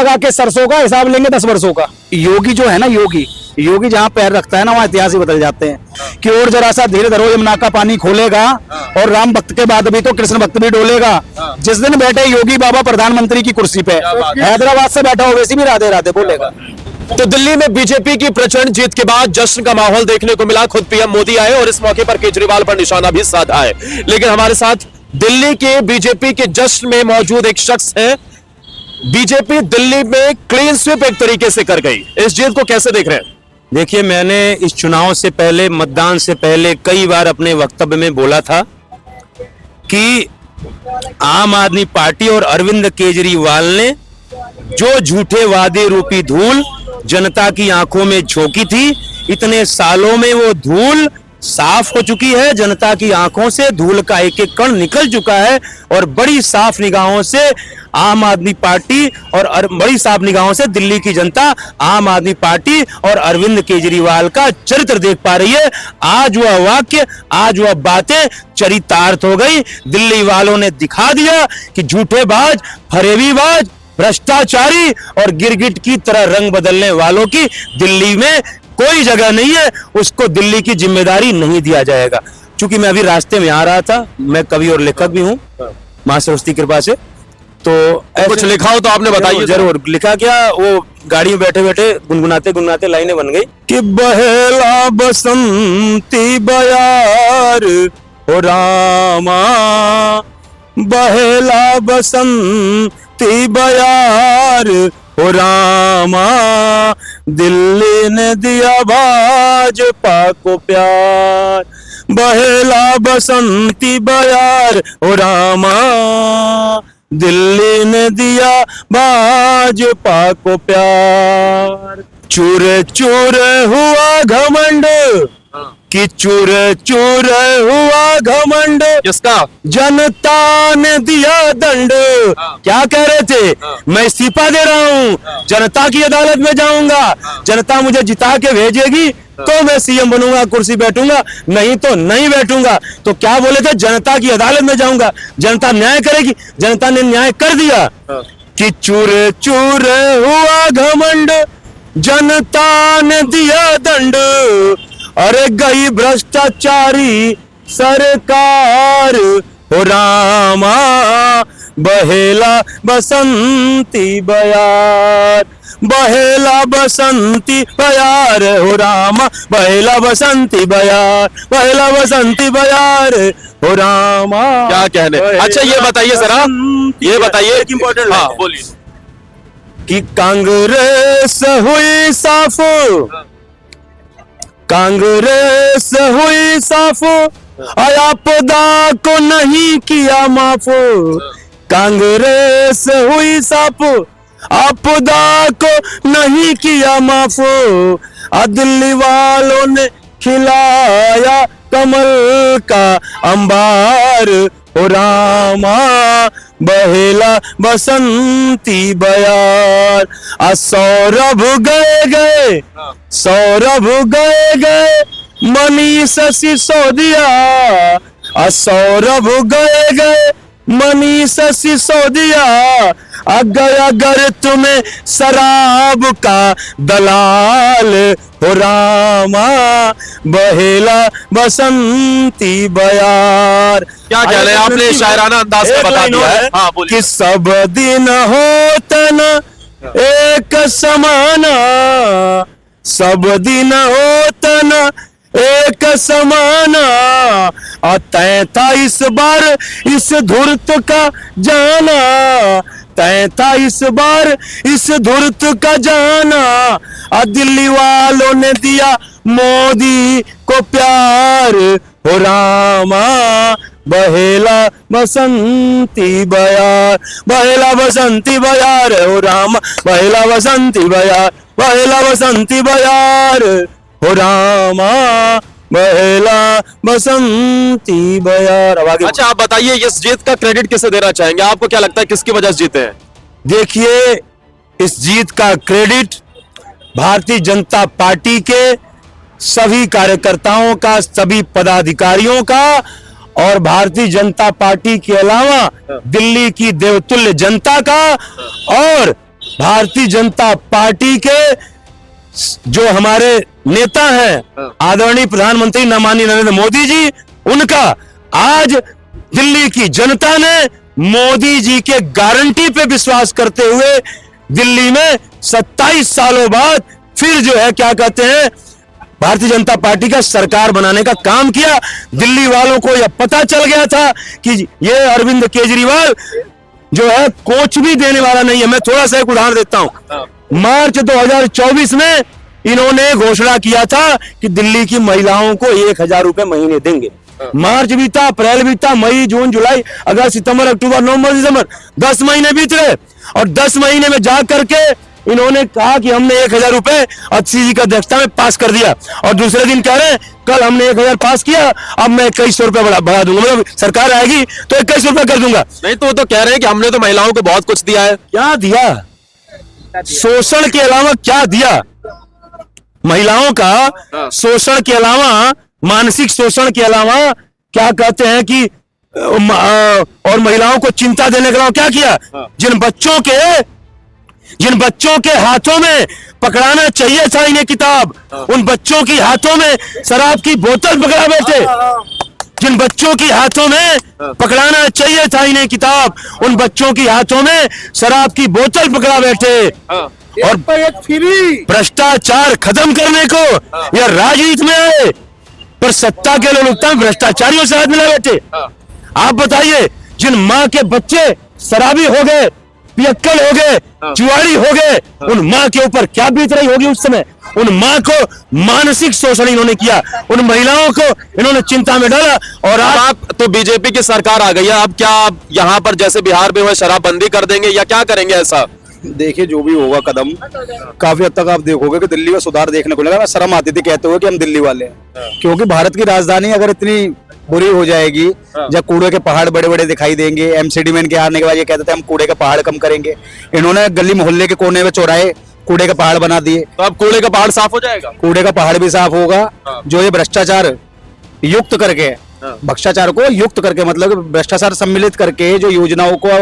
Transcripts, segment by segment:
लगा के सरसों का हिसाब लेंगे 10 वर्षों का। योगी जो है ना, योगी जहाँ पैर रखता है ना वहाँ इतिहास ही बदल जाते हैं। कि और जरा सा धीरे धरो यमुना का पानी खोलेगा और राम भक्त के बाद भी तो कृष्ण भक्त भी डोलेगा। जिस दिन बैठे योगी बाबा प्रधानमंत्री की कुर्सी पे, हैदराबाद से बैठा हो वैसे भी राधे राधे बोलेगा। तो दिल्ली में बीजेपी की प्रचंड जीत के बाद जश्न का माहौल देखने को मिला। खुद पीएम मोदी आए और इस मौके पर केजरीवाल पर निशाना भी साधा है। लेकिन हमारे साथ दिल्ली के बीजेपी के जश्न में मौजूद एक शख्स है। बीजेपी दिल्ली में क्लीन स्वीप एक तरीके से कर गई, इस जीत को कैसे देख रहे हैं? देखिए, मैंने इस चुनाव से पहले, मतदान से पहले कई बार अपने वक्तव्य में बोला था कि आम आदमी पार्टी और अरविंद केजरीवाल ने जो झूठे वादे रूपी धूल जनता की आंखों में झोंकी थी, इतने सालों में वो धूल साफ हो चुकी है। जनता की आंखों से धूल का एक एक कण निकल चुका है और बड़ी साफ निगाहों से आम आदमी पार्टी और बड़ी साफ निगाहों से दिल्ली की जनता आम आदमी पार्टी और अरविंद केजरीवाल का चरित्र देख पा रही है। आज वह वाक्य, आज वह बातें चरितार्थ हो गई। दिल्ली वालों ने दिखा दिया कि झूठेबाज, फरेबीबाज, भ्रष्टाचारी और गिरगिट की तरह रंग बदलने वालों की दिल्ली में कोई जगह नहीं है। उसको दिल्ली की जिम्मेदारी नहीं दिया जाएगा। क्योंकि मैं अभी रास्ते में आ रहा था, मैं कवि और लेखक भी हूँ मां सरस्वती कृपा से, तो कुछ लिखा हो तो आपने बताइए। जरूर लिखा क्या, वो गाड़ी में बैठे बैठे गुनगुनाते गुनगुनाते लाइनें बन गई कि बहेला बसंती बयार हो रामा, बहेला बसंती बयार हो रामा, दिल्ली ने दिया भाजपा को प्यार, बहेला बसंती बयार हो रामा, दिल्ली ने दिया भाजपा को प्यार। चूर चूर हुआ घमंड कि चूर चूर हुआ घमंड, किसका? जनता ने दिया दंड। क्या कह रहे थे? मैं इस्तीफा दे रहा हूँ, जनता की अदालत में जाऊंगा, जनता मुझे जिता के भेजेगी तो मैं सीएम बनूंगा, कुर्सी बैठूंगा, नहीं तो नहीं बैठूंगा। तो क्या बोले थे? जनता की अदालत में जाऊंगा, जनता न्याय करेगी। जनता ने न्याय कर दिया कि चूर चूर हुआ घमंड, जनता ने दिया दंड। अरे गई भ्रष्टाचारी सरकार हो रामा, बहेला बसंती बयार, बहेला बसंती बयार हो रामा, बहेला बसंती बयार, बहेला बसंती बयार हो रामा। क्या कहने। अच्छा ये बताइए जरा, ये बताइए, हाँ बोलिए, कि कांग्रेस हुई साफ, कांग्रेस हुई साफ, आपदा को नहीं किया माफ, कांग्रेस हुई साफ, आपदा को नहीं किया माफ, दिल्ली वालों ने खिलाया कमल का अंबार हो रामा, बहेला बसंती बयार। सौरभ गए गए, सौरभ गए गए, मनीष सिसोदिया, सौरभ गए गए, मनीष सिसोदिया, अगर अगर तुम्हें शराब का दलाल हो रामा, बहेला बसंती बयार। क्या कह रहे हैं आपने? शायराना अंदाज में बता दिया है। हाँ बोलिए। कि सब दिन होता न एक समाना, सब दिन होता न एक समाना, तय था इस बार इस धुर्त का जाना, तय था इस बार इस धुर्त का जाना, दिल्ली वालों ने दिया मोदी को प्यार हो रामा, बहेला बसंती बयार, बहेला बसंती बयार हो रामा, बहेला बसंती बयार, बहेला बसंती बयार हो रामा, बहेला बसंती बयार। अच्छा आप बताइए, इस जीत का क्रेडिट किसे देना चाहेंगे? आपको क्या लगता है किसकी वजह से जीते हैं? देखिए, इस जीत का क्रेडिट भारतीय जनता पार्टी के सभी कार्यकर्ताओं का, सभी पदाधिकारियों का, और भारतीय जनता पार्टी के अलावा दिल्ली की देवतुल्य जनता का, और भारतीय जनता पार्टी के जो हमारे नेता हैं आदरणीय प्रधानमंत्री माननीय नरेंद्र मोदी जी, उनका आज दिल्ली की जनता ने मोदी जी के गारंटी पे विश्वास करते हुए दिल्ली में 27 सालों बाद फिर जो है क्या कहते हैं भारतीय जनता पार्टी का सरकार बनाने का काम किया। दिल्ली वालों को यह पता चल गया था कि ये अरविंद केजरीवाल जो है कुछ भी देने वाला नहीं है। मैं थोड़ा सा एक उदाहरण देता हूं। मार्च 2024 में इन्होंने घोषणा किया था कि दिल्ली की महिलाओं को 1000 रुपए महीने देंगे। मार्च बीता, अप्रैल बीता, मई, जून, जुलाई, अगस्त, सितंबर, अक्टूबर, नवंबर, दिसंबर, 10 महीने बीत रहे और 10 महीने में जा करके इन्होंने कहा कि हमने 1000 रुपए अच्छी जी का अध्यक्षता में पास कर दिया और दूसरे दिन कह रहे हैं कल हमने 1000 पास किया, अब मैं 2100 रुपए बढ़ा दूंगा, मतलब सरकार आएगी तो 2100 रुपए कर दूंगा। नहीं तो वो तो कह रहे हैं कि हमने तो महिलाओं को बहुत कुछ दिया है। क्या दिया? शोषण के अलावा क्या दिया? महिलाओं का शोषण के अलावा, मानसिक शोषण के अलावा क्या कहते हैं कि और महिलाओं को चिंता देने के अलावा क्या किया? जिन बच्चों के हाथों में पकड़ाना चाहिए था इन्हें किताब, उन बच्चों की हाथों में शराब की बोतल पकड़ा बैठे। जिन बच्चों की हाथों में पकड़ाना चाहिए था इन्हें किताब, उन बच्चों की हाथों में शराब की बोतल पकड़ा बैठे। और भ्रष्टाचार खत्म करने को यह राजनीति में आए, पर सत्ता के लोलुपता में भ्रष्टाचारियों से हाथ मिला बैठे। आप बताइए, जिन माँ के बच्चे शराबी हो गए, पियक्कड़ हो गए, जुआरी हो गए, उन माँ के ऊपर क्या बीत रही होगी उस समय? उन माँ को मानसिक शोषण इन्होंने किया, उन महिलाओं को इन्होंने चिंता में डाला। और आप तो बीजेपी की सरकार आ गई है, अब क्या आप यहाँ पर जैसे बिहार में हुए शराबबंदी कर देंगे या क्या करेंगे? ऐसा देखिए, जो भी होगा कदम, काफी हद तक आप देखोगे कि दिल्ली में सुधार देखने को मिलेगा। शर्म आती थी कहते हुए कि हम दिल्ली वाले हैं, क्योंकि भारत की राजधानी अगर इतनी बुरी हो जाएगी, जब कूड़े के पहाड़ बड़े बड़े दिखाई देंगे। एमसीडी में इनके आने के बाद ये कहते थे हम कूड़े के पहाड़ कम करेंगे, इन्होंने गली मोहल्ले के कोने में चौराहे कूड़े के पहाड़ बना दिए। तो अब कूड़े का पहाड़ साफ हो जाएगा? कूड़े का पहाड़ भी साफ होगा। जो ये भ्रष्टाचार युक्त करके, भ्रष्टाचार को युक्त करके, मतलब भ्रष्टाचार सम्मिलित करके जो योजनाओं को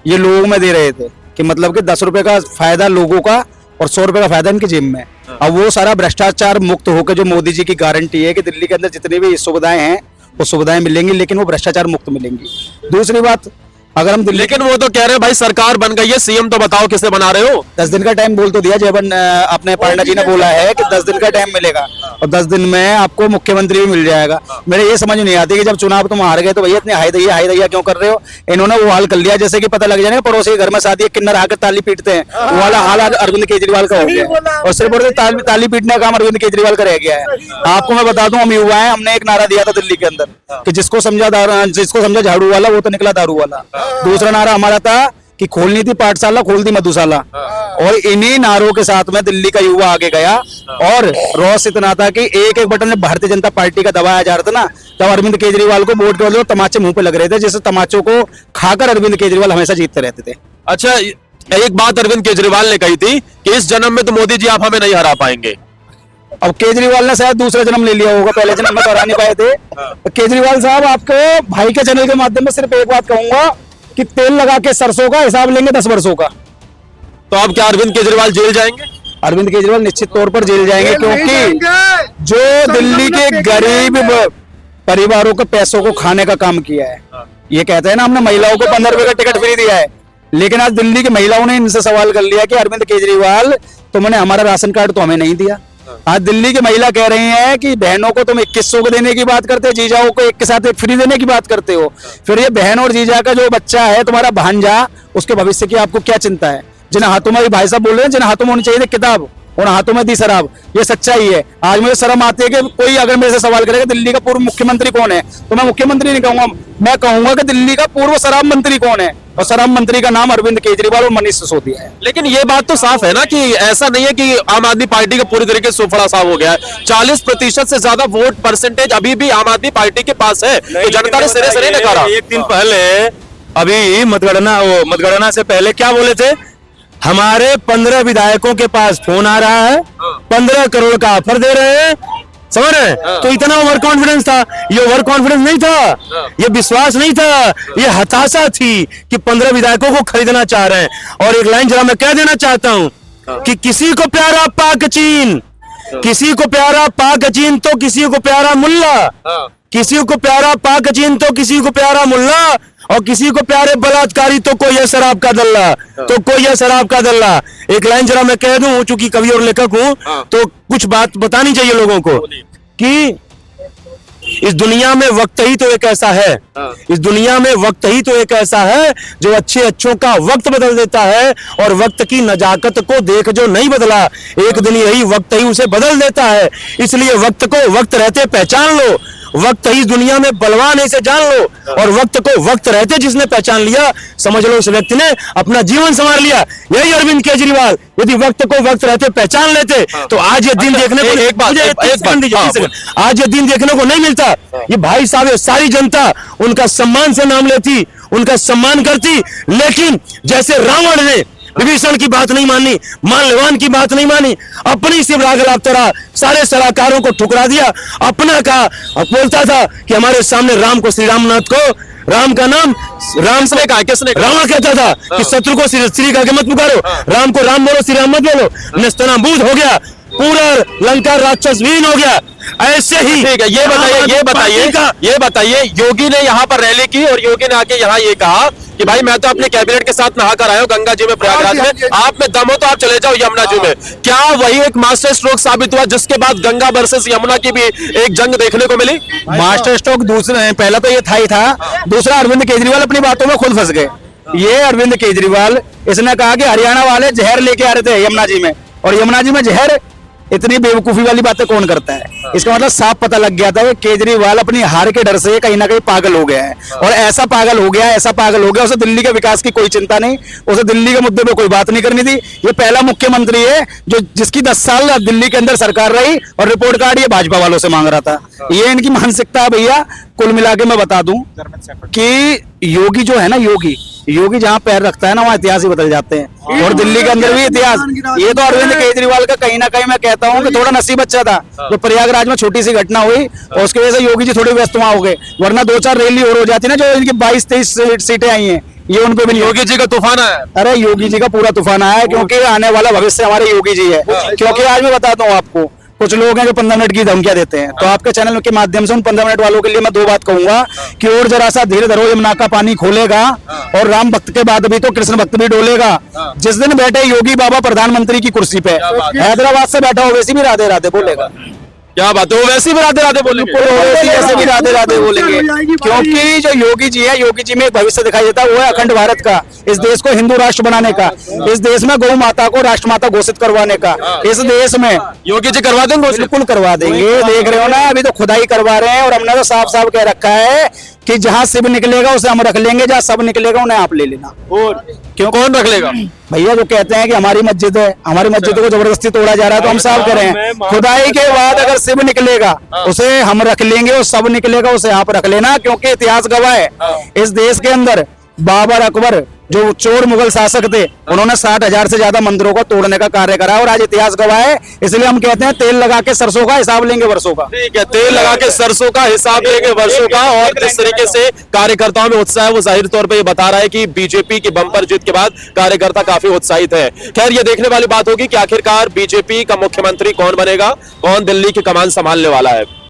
ये लोगों में दे रहे थे कि मतलब कि 10 रुपए का फायदा लोगों का और 100 रुपए का फायदा इनकी जेब में। अब वो सारा भ्रष्टाचार मुक्त होकर जो मोदी जी की गारंटी है कि दिल्ली के अंदर जितनी भी सुविधाएं हैं वो सुविधाएं मिलेंगी, लेकिन वो भ्रष्टाचार मुक्त मिलेंगी। दूसरी बात, अगर हम लेकिन वो तो कह रहे हैं भाई सरकार बन गई है, सीएम तो बताओ किसे बना रहे हो? 10 दिन का टाइम बोल तो दिया जयवन अपने पांडा जी ने बोला है कि 10 दिन का टाइम मिलेगा और 10 दिन में आपको मुख्यमंत्री भी मिल जाएगा। मेरे ये समझ नहीं आती कि जब चुनाव तुम हार गए तो भैया इतने हाई दैया क्यों कर रहे हो? इन्होंने वो हाल कर लिया जैसे कि पता लग जाए पड़ोसी के घर में शादी किन्नर आकर ताली पीटते हैं, वो वाला हाल अरविंद केजरीवाल का हो गया। और सिर्फ ताली पीटने का काम अरविंद केजरीवाल का रह गया है। आपको मैं बता दूं, हम युवा हैं, हमने एक नारा दिया था दिल्ली के अंदर कि जिसको समझा झाड़ू वाला वो तो निकला दारू वाला। दूसरा नारा हमारा था कि खोलनी थी पाठशाला, खोल दी मधुशाला। और इन्हीं नारों के साथ में दिल्ली का युवा आगे गया और रोष इतना था कि एक एक बटन भारतीय जनता पार्टी का दबाया जा रहा था ना, तब अरविंद केजरीवाल को वोट के तमाचे मुंह पे लग रहे थे, जिस तमाचों को खाकर अरविंद केजरीवाल हमेशा जीतते रहते थे। अच्छा, एक बात अरविंद केजरीवाल ने कही थी कि इस जन्म में तो मोदी जी आप हमें नहीं हरा पाएंगे। अब केजरीवाल ने शायद दूसरा जन्म ले लिया होगा, पहले जन्म में तो हरा नहीं पाए थे। केजरीवाल साहब, आपके भाई के चैनल के माध्यम में सिर्फ एक बात कहूंगा कि तेल लगा के सरसों का हिसाब लेंगे 10 वर्षों का। तो अब क्या अरविंद केजरीवाल जेल जाएंगे? अरविंद केजरीवाल निश्चित तौर पर जेल जाएंगे, क्योंकि जो दिल्ली के गरीब परिवारों के पैसों को खाने का काम किया है। ये कहते हैं ना हमने महिलाओं को 15 रुपए का टिकट फ्री दिया है, लेकिन आज दिल्ली की महिलाओं ने इनसे सवाल कर लिया कि अरविंद केजरीवाल तुमने हमारा राशन कार्ड तो हमें नहीं दिया। आज दिल्ली की महिला कह रही है कि बहनों को तुम 2100 को देने की बात करते हो, जीजाओं को एक के साथ एक फ्री देने की बात करते हो। फिर ये बहन और जीजा का जो बच्चा है तुम्हारा भांजा, उसके भविष्य की आपको क्या चिंता है? जिन हाथों में भाई साहब बोल रहे हैं, जिन हाथों में होनी चाहिए किताब, उन हाथों में दी शराब। ये सच्चाई है। आज मुझे शर्म आती है कि कोई अगर मेरे से सवाल करेगा दिल्ली का पूर्व मुख्यमंत्री कौन है, तो मैं मुख्यमंत्री नहीं कहूंगा, मैं कहूंगा कि दिल्ली का पूर्व शराब मंत्री कौन है, और शराब मंत्री का नाम अरविंद केजरीवाल और मनीष सिसोदिया है। लेकिन ये बात तो साफ है ना कि ऐसा नहीं है कि आम आदमी पार्टी का पूरी तरीके से सुफड़ा साफ हो गया है। 40% से ज्यादा वोट परसेंटेज अभी भी आम आदमी पार्टी के पास है, तो जनता ने सिरे सिरे नकारा। एक दिन पहले अभी मतगणना से पहले क्या बोले थे? हमारे 15 विधायकों के पास फोन आ रहा है, 15 करोड़ का ऑफर दे रहे हैं, समझ रहे हैं? तो इतना ओवर कॉन्फिडेंस था। ये ओवर कॉन्फिडेंस नहीं था, ये विश्वास नहीं था, ये हताशा थी कि 15 विधायकों को खरीदना चाह रहे हैं। और एक लाइन जरा मैं कह देना चाहता हूं कि किसी को प्यारा पाक चीन, किसी को प्यारा पाक चीन तो किसी को प्यारा मुल्ला, किसी को प्यारा पाक चीन तो किसी को प्यारा मुल्ला, और किसी को प्यारे बलात्कारी तो कोई है शराब का दल्ला, तो कोई है शराब का दल्ला। एक लाइन जरा मैं कह दूं, चूंकि कवि और लेखक हूं तो कुछ बात बतानी चाहिए लोगों को कि इस दुनिया में वक्त ही तो एक ऐसा है, इस दुनिया में वक्त ही तो एक ऐसा है जो अच्छे अच्छों का वक्त बदल देता है, और वक्त की नजाकत को देख जो नहीं बदला, एक दिन यही वक्त ही उसे बदल देता है। इसलिए वक्त को वक्त रहते पहचान लो, वक्त ही दुनिया में बलवान है इसे जान लो, और वक्त को वक्त रहते जिसने पहचान लिया, समझ लो उस व्यक्ति ने अपना जीवन संवार लिया। यही अरविंद केजरीवाल यदि वक्त को वक्त रहते पहचान लेते तो आज ये दिन देखने को आज ये दिन देखने को नहीं मिलता। ये भाई साहब, सारी जनता उनका सम्मान से नाम लेती, उनका सम्मान करती, लेकिन जैसे रावण ने विभीषण की बात नहीं मानी, माल्यवान की बात नहीं मानी, अपनी सिर्फ रागलाप तरह सारे सलाहकारों को ठुकरा दिया, अपना कहा, बोलता था कि हमारे सामने राम को, श्री रामनाथ को, राम का नाम राम से कहा, किसने? रावण कहता था कि शत्रु को श्री कह के मत पुकारो, राम को राम बोलो, श्री राम मत बोलो। नेस्तनाबूद हो गया, पूरा लंका राक्षसहीन हो गया। ऐसे ही ठीक है, ये बताइए योगी ने यहाँ पर रैली की और योगी ने आके यहाँ ये कहा कि भाई मैं तो अपने कैबिनेट के साथ नहा कर आया हूँ गंगा जी में, प्रयागराज में, आप में दम हो तो आप चले जाओ यमुना जी में। क्या वही एक मास्टर स्ट्रोक साबित हुआ जिसके बाद गंगा वर्सेस यमुना की भी एक जंग देखने को मिली? मास्टर स्ट्रोक दूसरा, पहला तो ये था ही था, दूसरा अरविंद केजरीवाल अपनी बातों में खुद फंस गए। ये अरविंद केजरीवाल, इसने कहा कि हरियाणा वाले जहर लेके आ रहे थे यमुना जी में, और यमुना जी में जहर, इतनी बेवकूफी वाली बातें कौन करता है? इसका मतलब साफ पता लग गया था कि केजरीवाल अपनी हार के डर से कहीं ना कहीं पागल हो गया है, और ऐसा पागल हो गया, उसे दिल्ली के विकास की कोई चिंता नहीं, उसे दिल्ली के मुद्दे पे कोई बात नहीं करनी थी। ये पहला मुख्यमंत्री है जो जिसकी 10 साल दिल्ली के अंदर सरकार रही और रिपोर्ट कार्ड ये भाजपा वालों से मांग रहा था। ये इनकी मानसिकता है भैया। कुल मिला के मैं बता दूं कि योगी जो है ना, योगी जहां पैर रखता है ना वहां इतिहास ही बदल जाते हैं, और दिल्ली के अंदर भी इतिहास। ये तो अरविंद केजरीवाल का कहीं ना कहीं मैं कहता हूं कि थोड़ा नसीब अच्छा था जो प्रयागराज में छोटी सी घटना हुई, और उसकी वजह से योगी जी थोड़े व्यस्त वहां हो गए, वरना 2-4 रैली और हो जाती ना। जो इनकी 22-23 सीटें आई हैं, ये उन पे भी योगी जी का तूफान आया। अरे योगी जी का पूरा तूफान आया है, क्योंकि आने वाला भविष्य हमारे योगी जी है। क्योंकि आज मैं बताता हूँ आपको, कुछ लोग हैं जो 15 मिनट की धमकियां देते हैं, तो आपके चैनल के माध्यम से उन 15 मिनट वालों के लिए मैं 2 बात कहूंगा कि और जरा सा धीरे धरो, यमुना का पानी खोलेगा, और राम भक्त के बाद भी तो कृष्ण भक्त भी डोलेगा। जिस दिन बैठे योगी बाबा प्रधानमंत्री की कुर्सी पे, हैदराबाद से बैठा हो वैसे भी राधे राधे बोलेगा। क्या बात है, वो वैसे भी राधे राधे बोलेंगे, वैसे भी राधे राधे बोलेंगे, क्योंकि जो योगी जी है, योगी जी में एक भविष्य दिखाई देता है, वो है अखंड भारत का, इस देश को हिंदू राष्ट्र बनाने का, इस देश में गौ माता को राष्ट्रमाता घोषित करवाने का, इस देश में योगी जी करवा देंगे, बिल्कुल करवा देंगे। देख रहे हो ना, अभी तो खुदाई करवा रहे हैं, और हमने तो साफ साफ कह रखा है कि जहां शिव निकलेगा उसे हम रख लेंगे, जहां सब निकलेगा उन्हें आप ले लेना। और क्यों, कौन रख लेगा? भैया जो कहते हैं कि हमारी मस्जिद है, हमारी मस्जिद को जबरदस्ती तोड़ा जा रहा है, तो हम साफ कह रहे हैं, खुदाई के बाद अगर शिव निकलेगा उसे हम रख लेंगे, और सब निकलेगा उसे आप रख लेना। क्योंकि इतिहास गवाह है, इस देश के अंदर बाबर, अकबर जो चोर मुगल शासक थे, उन्होंने 60,000 से ज्यादा मंदिरों को तोड़ने का कार्य करा, और आज इतिहास गवाह है। इसलिए हम कहते हैं तेल लगा के सरसों का हिसाब लेंगे वर्षों का। ठीक है, तेल लगा के सरसों का हिसाब लेंगे वर्षों का। और जिस तरीके से कार्यकर्ताओं में उत्साह है, वो जाहिर तौर पे ये बता रहा है कि बीजेपी की बम्पर जीत के बाद कार्यकर्ता काफी उत्साहित है। खैर, ये देखने वाली बात होगी कि आखिरकार बीजेपी का मुख्यमंत्री कौन बनेगा, कौन दिल्ली की कमान संभालने वाला है।